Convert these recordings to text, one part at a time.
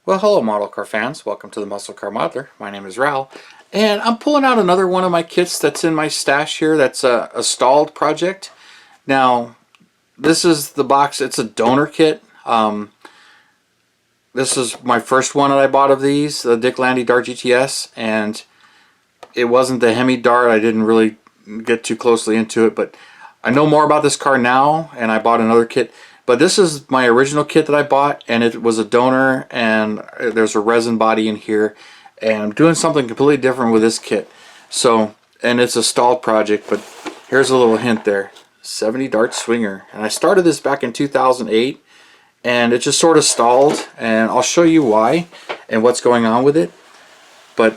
Well, hello model car fans. Welcome to the Muscle Car Modeler. My name is Ral, and I'm pulling out another one of my kits that's in my stash here. That's a stalled project. Now, this is the box. It's a donor kit. This is my first one that I bought of these, the Dick Landy Dart GTS, and it wasn't the Hemi Dart. I didn't really get too closely into it, but I know more about this car now, and I bought another kit. But this is my original kit that I bought, and it was a donor, and there's a resin body in here, and I'm doing something completely different with this kit. So, and it's a stalled project, but here's a little hint there. 70 dart swinger, and I started this back in 2008, and it just sort of stalled, and I'll show you why and what's going on with it. But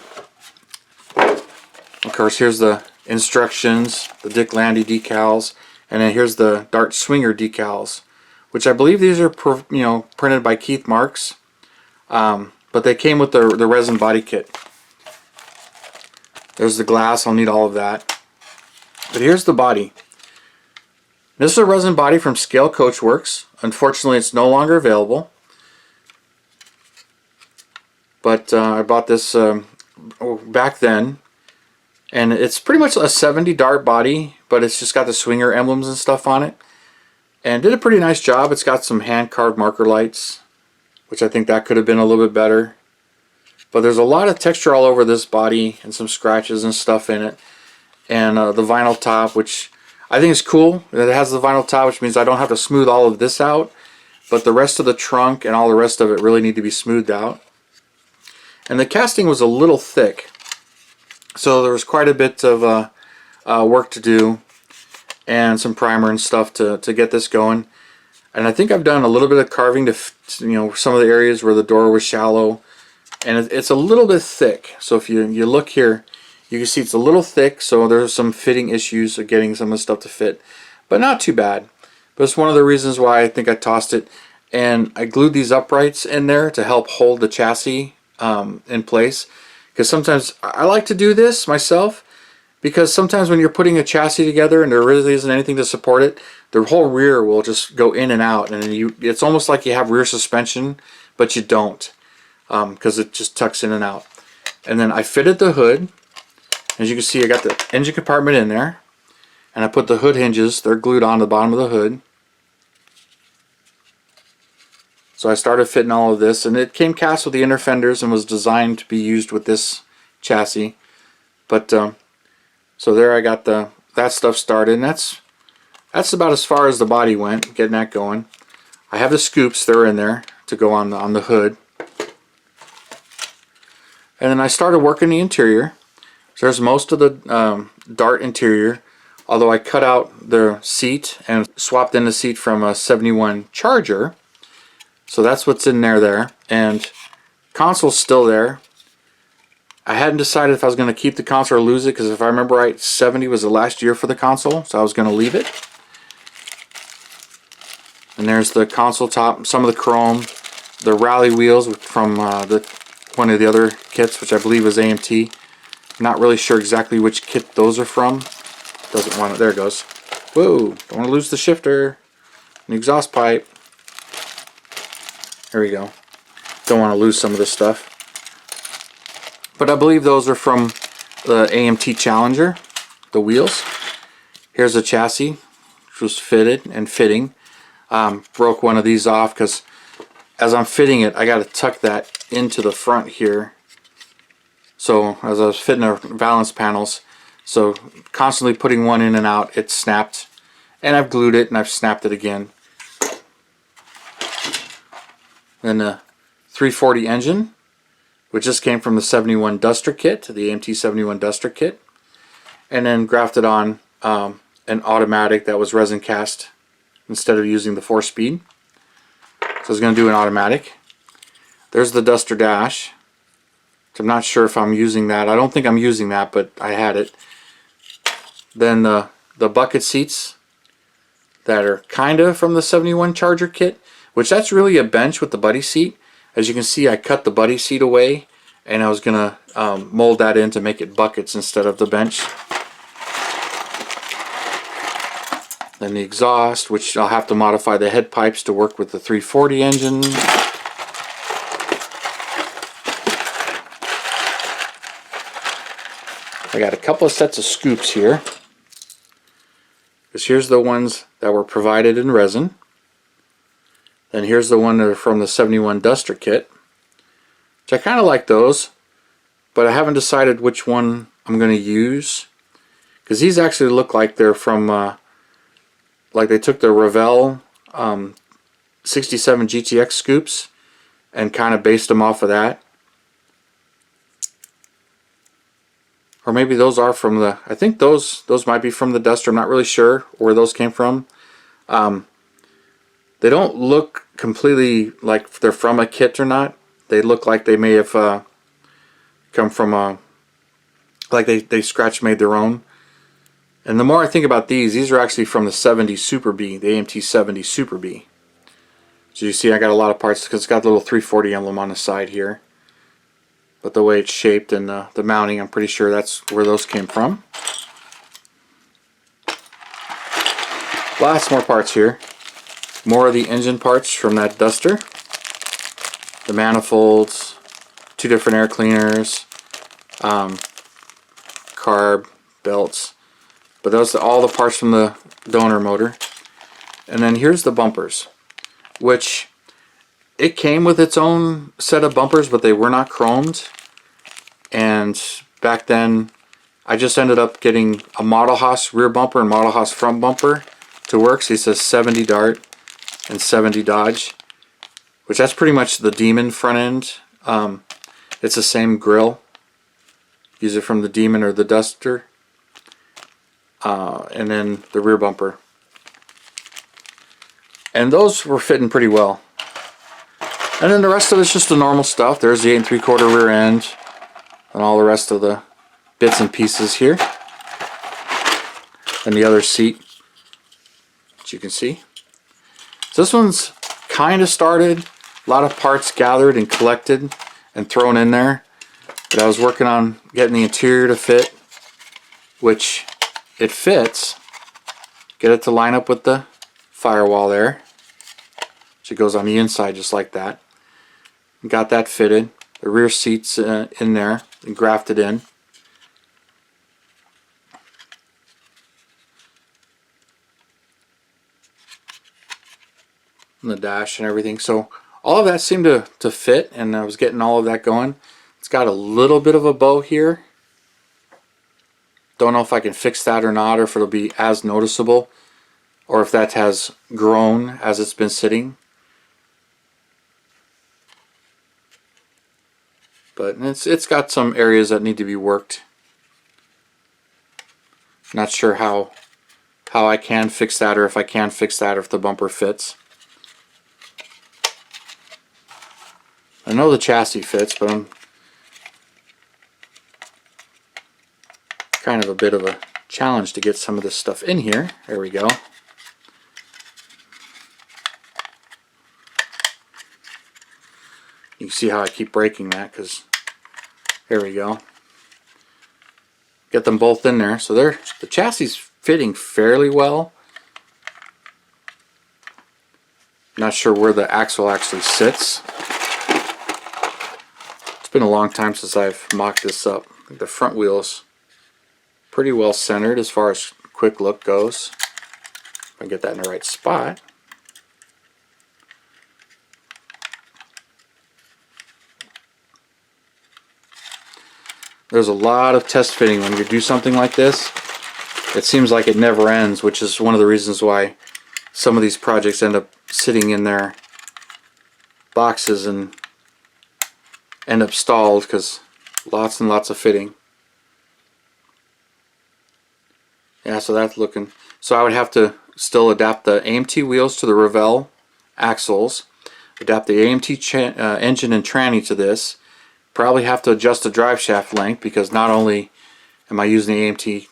of course, here's the instructions, the Dick Landy decals, and then here's the Dart Swinger decals, which I believe these are printed by Keith Marks, but they came with the Resin Body Kit. There's the glass. I'll need all of that. But here's the body. This is a resin body from Scale Coachworks. Unfortunately, it's no longer available. But I bought this back then. And it's pretty much a 70 dart body, but it's just got the swinger emblems and stuff on it. And did a pretty nice job. It's got some hand-carved marker lights, which I think that could have been a little bit better. But there's a lot of texture all over this body and some scratches and stuff in it. And the vinyl top, which I think is cool. It has the vinyl top, which means I don't have to smooth all of this out. But the rest of the trunk and all the rest of it really need to be smoothed out. And the casting was a little thick. So there was quite a bit of work to do, and some primer and stuff to get this going. And I think I've done a little bit of carving to some of the areas where the door was shallow, and it's a little bit thick. So if you look here, you can see it's a little thick, so there's some fitting issues of getting some of the stuff to fit, but not too bad. But it's one of the reasons why I think I tossed it. And I glued these uprights in there to help hold the chassis in place. Because sometimes I like to do this myself, because sometimes when you're putting a chassis together and there really isn't anything to support it, the whole rear will just go in and out, and it's almost like you have rear suspension, but you don't, because it just tucks in and out. And then I fitted the hood. As you can see, I got the engine compartment in there, and I put the hood hinges. They're glued on the bottom of the hood. So I started fitting all of this, and it came cast with the inner fenders and was designed to be used with this chassis. But so there I got that stuff started, and that's about as far as the body went, getting that going. I have the scoops, they're in there to go on the hood. And then I started working the interior. So there's most of the Dart interior, although I cut out the seat and swapped in the seat from a 71 Charger. So that's what's in there. And console's still there. I hadn't decided if I was going to keep the console or lose it, because if I remember right, 70 was the last year for the console, so I was going to leave it. And there's the console top, some of the chrome, the rally wheels from one of the other kits, which I believe was AMT. Not really sure exactly which kit those are from. Doesn't want it. There it goes. Whoa! Don't want to lose the shifter. An exhaust pipe. There we go. Don't want to lose some of this stuff. But I believe those are from the AMT Challenger, the wheels. Here's the chassis, which was fitted and fitting. Broke one of these off because as I'm fitting it, I got to tuck that into the front here. So as I was fitting the valance panels, so constantly putting one in and out, it snapped. And I've glued it and I've snapped it again. Then the 340 engine, which just came from the 71 Duster kit, the AMT 71 Duster kit. And then grafted on an automatic that was resin cast instead of using the 4-speed. So I was going to do an automatic. There's the Duster dash. I'm not sure if I'm using that. I don't think I'm using that, but I had it. Then the bucket seats that are kind of from the 71 Charger kit, which that's really a bench with the buddy seat. As you can see, I cut the buddy seat away, and I was going to mold that in to make it buckets instead of the bench. Then the exhaust, which I'll have to modify the head pipes to work with the 340 engine. I got a couple of sets of scoops here. Because here's the ones that were provided in resin. Then here's the one that are from the 71 Duster Kit. Which I kind of like those. But I haven't decided which one I'm going to use. Because these actually look like they're from, like they took the Revell 67 GTX scoops and kind of based them off of that. Or maybe those are from the, I think those might be from the Duster. I'm not really sure where those came from. They don't look completely like they're from a kit or not. They look like they may have come from a, like they scratch made their own. And the more I think about these are actually from the 70 Super B, the AMT 70 Super B. So you see I got a lot of parts because it's got the little 340 emblem on the side here. But the way it's shaped and the mounting, I'm pretty sure that's where those came from. Lots more parts here. More of the engine parts from that Duster. The manifolds, 2 different air cleaners, carb, belts. But those are all the parts from the donor motor. And then here's the bumpers, which it came with its own set of bumpers, but they were not chromed. And back then, I just ended up getting a Model Haas rear bumper and Model Haas front bumper to work. So it says 70 Dart and 70 Dodge, which that's pretty much the Demon front end. It's the same grill. Use it from the Demon or the Duster. And then the rear bumper. And those were fitting pretty well. And then the rest of it's just the normal stuff. There's the 8 3/4 rear end and all the rest of the bits and pieces here. And the other seat, as you can see. So this one's kind of started. A lot of parts gathered and collected and thrown in there. But I was working on getting the interior to fit, which it fits. Get it to line up with the firewall there. So it goes on the inside just like that. Got that fitted. The rear seats in there and grafted in. And the dash and everything. So all of that seemed to fit, and I was getting all of that going. It's got a little bit of a bow here. Don't know if I can fix that or not, or if it'll be as noticeable, or if that has grown as it's been sitting. But it's got some areas that need to be worked. Not sure how I can fix that, or if I can fix that, or if the bumper fits. I know the chassis fits, but I'm kind of a bit of a challenge to get some of this stuff in here. There we go. You can see how I keep breaking that, because there we go. Get them both in there. So the chassis is fitting fairly well. Not sure where the axle actually sits. It's been a long time since I've mocked this up. I think the front wheel's pretty well centered as far as quick look goes. If I get that in the right spot. There's a lot of test fitting when you do something like this. It seems like it never ends, which is one of the reasons why some of these projects end up sitting in their boxes and end up stalled, because lots and lots of fitting. Yeah, so that's looking. So I would have to still adapt the AMT wheels to the Revell axles, adapt the AMT engine and tranny to this. Probably have to adjust the drive shaft length, because not only am I using the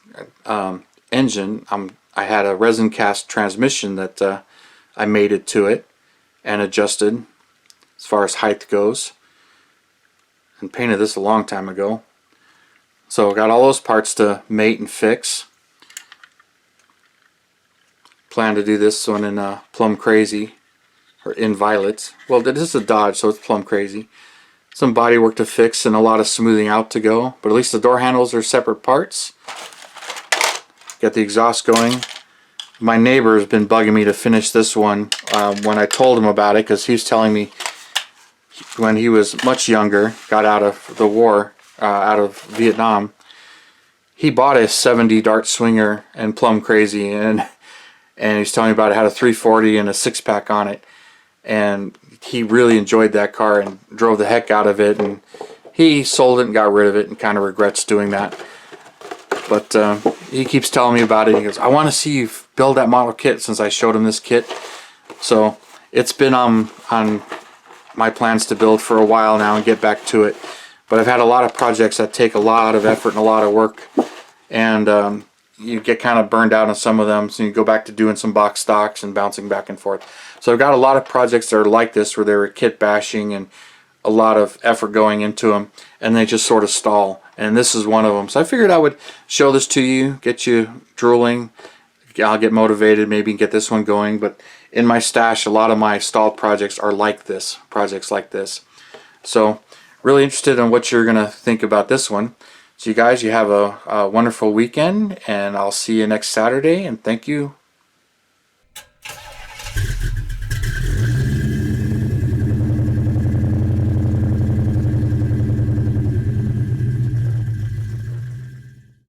AMT engine, I had a resin cast transmission that I mated to it and adjusted as far as height goes, and painted this a long time ago. So I got all those parts to mate and fix. Plan to do this one in Plum Crazy, or in Violet. Well, this is a Dodge, so it's Plum Crazy. some body work to fix and a lot of smoothing out to go, but at least the door handles are separate parts. Got the exhaust going. My neighbor has been bugging me to finish this one when I told him about it, because he was telling me when he was much younger, got out of the war, out of Vietnam, he bought a 70 dart swinger and plumb crazy, and he's telling me about it. Had a 340 and a 6-pack on it, and he really enjoyed that car and drove the heck out of it, and he sold it and got rid of it and kind of regrets doing that. But he keeps telling me about it. He goes, I want to see you build that model kit, since I showed him this kit. So it's been on my plans to build for a while now and get back to it. But I've had a lot of projects that take a lot of effort and a lot of work, and you get kind of burned out on some of them, so you go back to doing some box stocks and bouncing back and forth. So I've got a lot of projects that are like this, where they're kit bashing and a lot of effort going into them, and they just sort of stall. And this is one of them. So I figured I would show this to you, get you drooling. I'll get motivated, maybe get this one going. But in my stash, a lot of my stalled projects are like this, projects like this. So really interested in what you're going to think about this one. So you guys, you have a wonderful weekend, and I'll see you next Saturday, and thank you